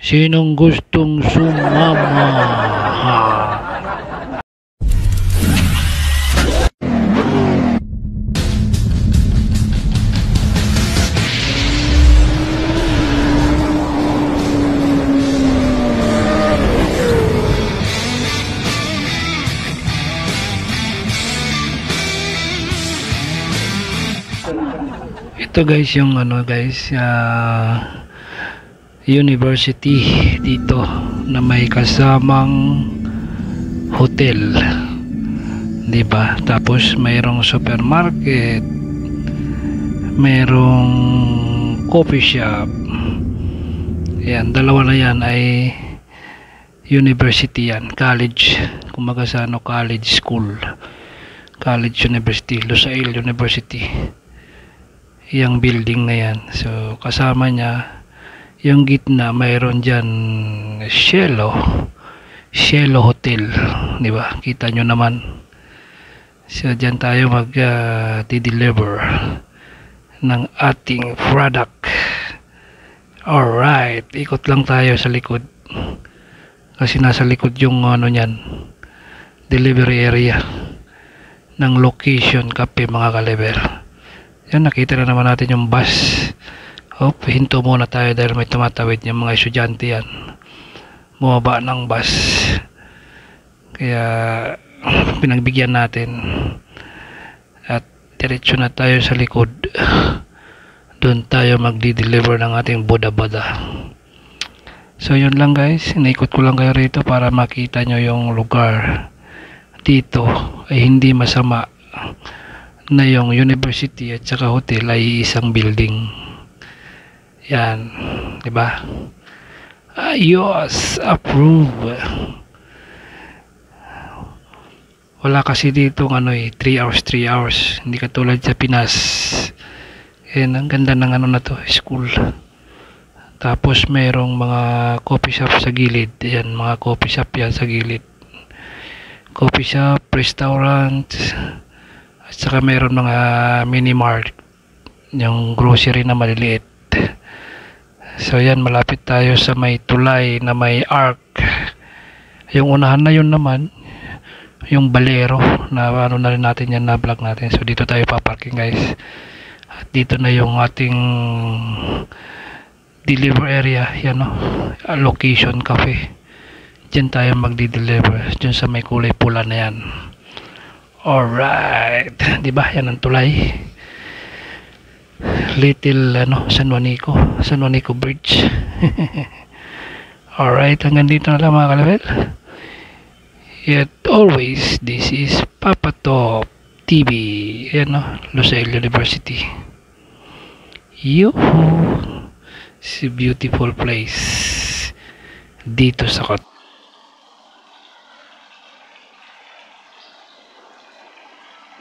Sinong gustong sumama? Ha? Ito guys yung university dito na may kasamang hotel, 'di ba? Tapos mayroong supermarket, mayroong coffee shop. Yan, dalawa na yan ay university yan, college. Kumaga sa college school, college university, Lusail University. Yung building na yan. So kasama niya yung gitna, mayroon dyan Cielo Hotel, di ba? Kita nyo naman. So dyan tayo mag-deliver ng ating product. Alright, ikot lang tayo sa likod kasi nasa likod yung nyan, delivery area ng Location Cafe mga kaleber. Yan, nakita na naman natin yung bus. Hinto muna tayo dahil may tumatawid yung mga estudyante yan. Bumaba ng bus. Kaya pinagbigyan natin. At diretso na tayo sa likod. Doon tayo magdi-deliver ng ating boda-boda. So yun lang guys. Inaikot ko lang kayo rito para makita nyo yung lugar. Dito ay hindi masama na yung university at saka hotel ay isang building. Yan, 'di ba? Ayos, approve. Wala kasi dito 3 hours. Hindi katulad sa Pinas. Yan, ang ganda ng na to, school. Tapos mayroong mga coffee shop sa gilid. Yan, mga coffee shop yan sa gilid. Coffee shop, restaurant, at saka mayroon mga mini mart, yung grocery na maliliit. So yan, malapit tayo sa may tulay na may arc. Yung unahan na yun naman, yung Balero na na rin natin yan, na vlog natin. So dito tayo paparking guys. At dito na yung ating deliver area. Yan Location Cafe. Diyan tayo magdi-deliver, diyan sa may kulay pula na yan. Alright, di ba? Yan ang tulay. Little San Juanico Bridge. Alright, hanggang dito na lang mga kalabel. Yet always, this is Papa Top TV. Yan Lusail University. Yuhu! It's a beautiful place dito sa Kot.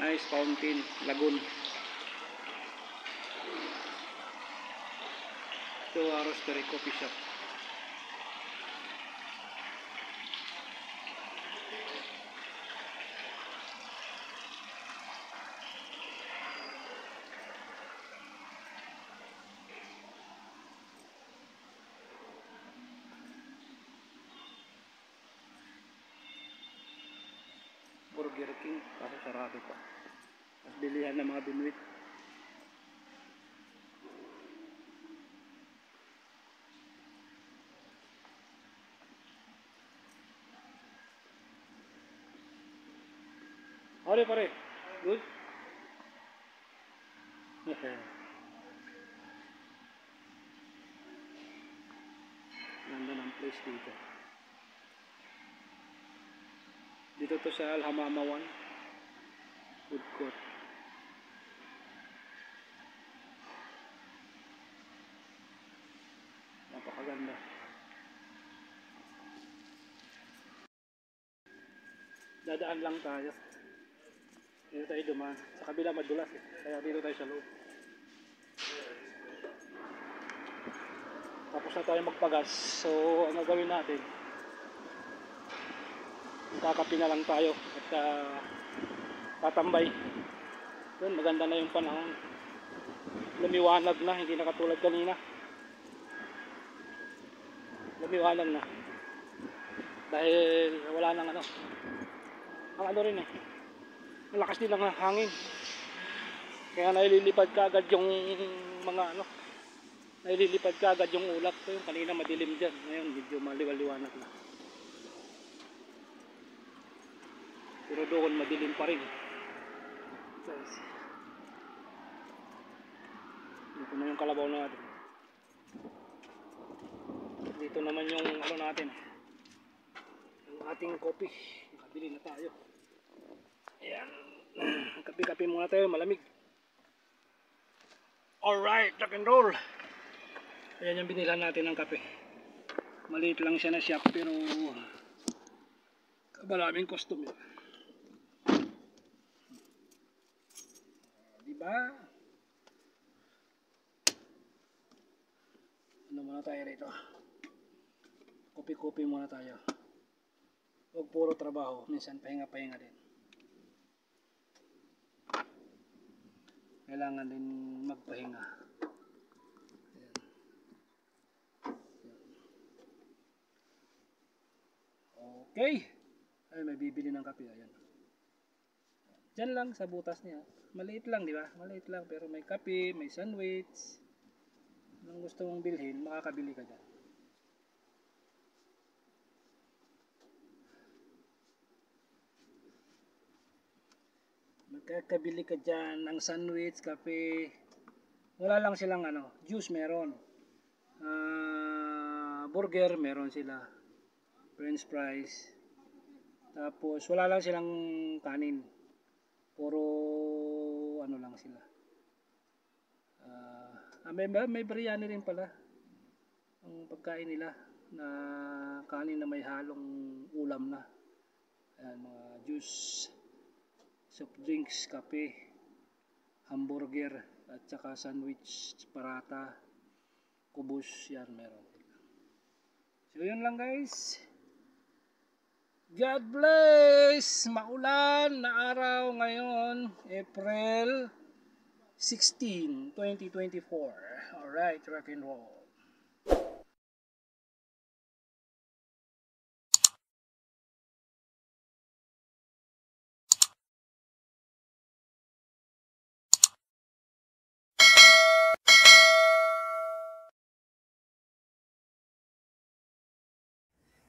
Nice fountain, lagoon. 2 hours per coffee shop. Burger King, kasi sarado pa. Mas bilihan ng mga binuit. Howdy pare, good? Ganda ng place dito. Dito to sa Alhamama 1 food court. Napakaganda. Dadaan lang tayo. Dito tayo dumaan. Sa kabila madulas kaya dito tayo sa loob. Tapos na tayo magpagas. So ang gagawin natin, kakapi na lang tayo at tatambay. Doon maganda na yung panahon. Lumiwanag na, hindi na katulad kanina. Umiwanan na. Dahil wala nang ano. Ang ano rin malakas din ang hangin. Kaya naililipad ka agad yung mga ano. Naililipad ka agad yung ulap. So yung kanina madilim dyan. Ngayon medyo maliwaliwanag na. Pero doon madilim pa rin. Dito na yung kalabaw natin. Dito naman yung ano natin. Yung ating kopi. Nakabili na tayo. Ayan. Kapi-kapi muna tayo. Malamig. Alright. Rock and roll. Ayan yung binilhan natin ng kape. Maliit lang siya na shop pero maraming customer. Diba? Ano muna tayo rito? Kopi-kopi muna tayo. Huwag puro trabaho. Minsan pahinga-pahinga din. Kailangan din magpahinga. Ayan. Okay. Ay, may bibili ng kape. Ayan. Diyan lang sa butas niya. Maliit lang, di ba? Maliit lang pero may kape, may sandwich. Anong gusto mong bilhin, makakabili ka dyan. Magkakabili ka dyan ng sandwich, kape. Wala lang silang ano, juice meron. Burger meron sila. French fries. Tapos wala lang silang kanin. Puro ano lang sila. May biryani rin pala. Ang pagkain nila na kanin na may halong ulam na. Ayan, mga juice, soft drinks, kape, hamburger, at saka sandwich, parata, kubos, yan meron. So yun lang guys. God bless! Maulan na araw ngayon, April 16, 2024. Alright, rock and roll.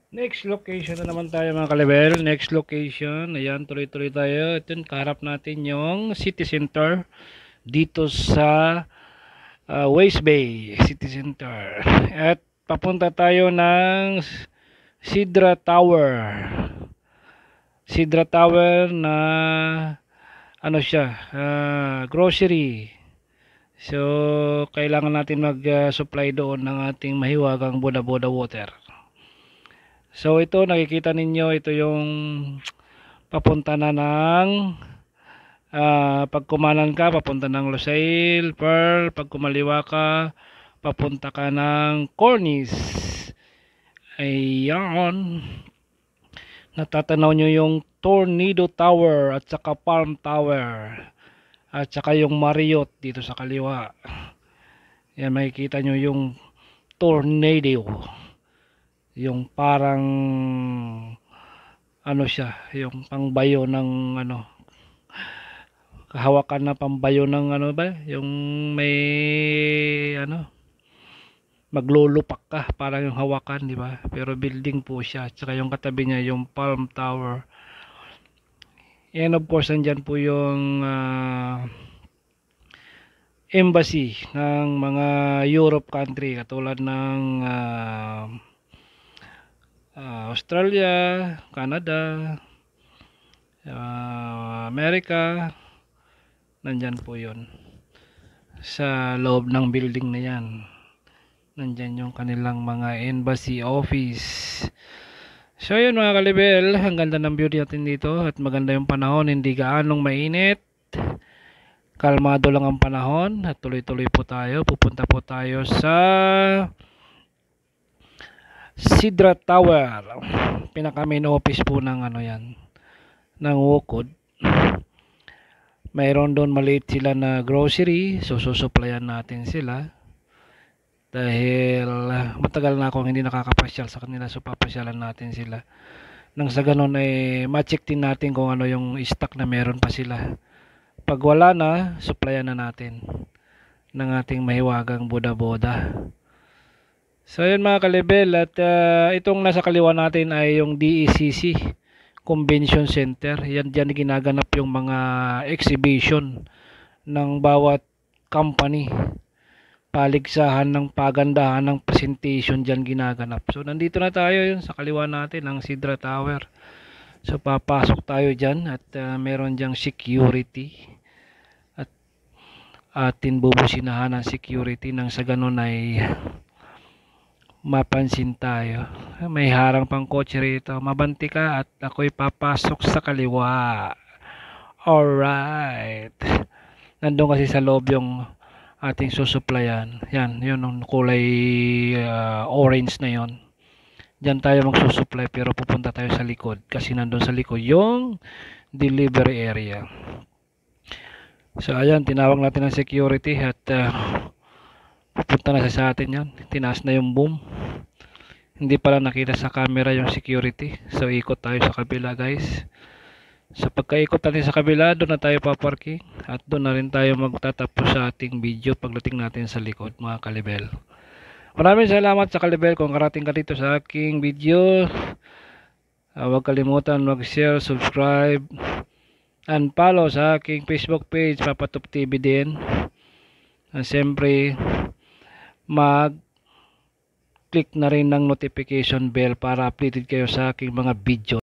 Next location na naman tayo mga kalibel. Next location. Ayan, tuloy-tuloy tayo. Ito yung kaharap natin yung City Center. Dito sa West Bay City Center. At papunta tayo ng Sidra Tower. Sidra Tower na ano siya, grocery. So, kailangan natin mag-supply doon ng ating mahiwagang boda-boda water. So ito nakikita ninyo, ito yung papunta na ng pag kumanan ka papunta ng Lusail, Pearl, pag kumaliwa ka papunta ka ng Cornice. Ayan, natatanaw nyo yung Tornado Tower at saka Palm Tower at saka yung Marriott dito sa kaliwa. Yan, makikita nyo yung tornado, yung parang ano siya, yung pangbayo ng ano, kahawakan na pambayo ng ano ba, yung may ano, maglulupak ka, parang yung hawakan, di ba? Pero building po siya. Tsaka yung katabi niya yung Palm Tower. And of course nandyan po yung embassy ng mga Europe country katulad ng Australia, Canada, America. Nandyan po yun sa loob ng building na yan. Nandyan yung kanilang mga embassy office. So yun mga kalibel, ang ganda ng view natin dito at maganda yung panahon, hindi gaanong mainit, kalmado lang ang panahon at tuloy-tuloy po tayo. Pupunta po tayo sa Sidra Tower, pinaka main office po ng ano yan, ng WOCOD. Mayroon doon maliit sila na grocery, so susuplayan natin sila. dahil matagal na akong hindi nakakapasyal sa kanila, so papasyalan natin sila nang sa ganun ay ma-check din natin kung ano yung stock na meron pa sila. Pag wala na, supplyan na natin ng ating mahiwagang boda-boda. So yun mga kalibel, at itong nasa kaliwa natin ay yung DECC Convention Center. Yan dyan ginaganap yung mga exhibition ng bawat company, paligsahan ng pagandahan ng presentation dyan ginaganap. So nandito na tayo, yun sa kaliwa natin ang Sidra Tower. So papasok tayo dyan at meron dyang security at atin bubusinahan ang security nang sa ganun ay mapansin tayo. May harang pang kotse rito, mabanti ka at ako'y papasok sa kaliwa. Alright, nandun kasi sa loob yung ating susuplayan. Yan, yun yung kulay orange na yon. Diyan tayo magsusupply, pero pupunta tayo sa likod kasi nandun sa likod yung delivery area. So ayan, tinawag natin ang security at pupunta na sa atin yan. Tinaas na yung boom. Hindi pala nakita sa camera yung security, so ikot tayo sa kabila guys. Sa pagkaikot natin sa kabila, doon na tayo paparking at doon na rin tayo magtatapos sa ating video pagdating natin sa likod mga kalibel. Maraming salamat sa kalibel kung karating ka dito sa aking video. Huwag kalimutan mag-share, subscribe, and follow sa aking Facebook page, Papatop TV din. At siyempre, mag-click na rin ng notification bell para updated kayo sa aking mga video.